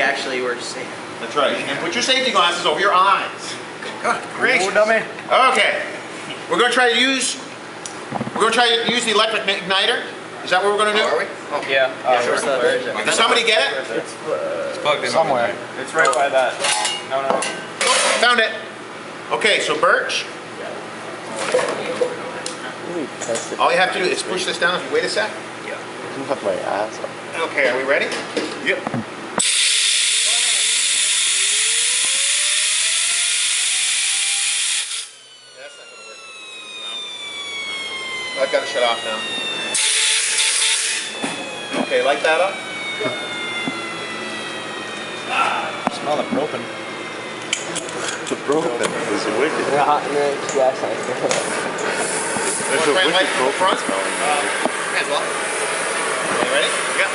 Actually, we're safe. That's right. And put your safety glasses over your eyes. Gracious. Dummy. Okay. We're going to try to use the electric igniter. Is that what we're going to do? Are we? Oh. Yeah. Where's the... Did somebody get it? It's plugged in somewhere. It's right by that. No. Oh, found it. Okay, so Birch. All you have to do is push this down. If you wait a sec. Yeah. Fuck my ass up. Okay, are we ready? Yep. That's not going to work. No. I've got to shut off now. Okay, light that up. Smell the propane. The propane is wicked. Yes, There's a Try and light wicked from the front. propane smell in there. Hands well. Okay, ready? Yeah.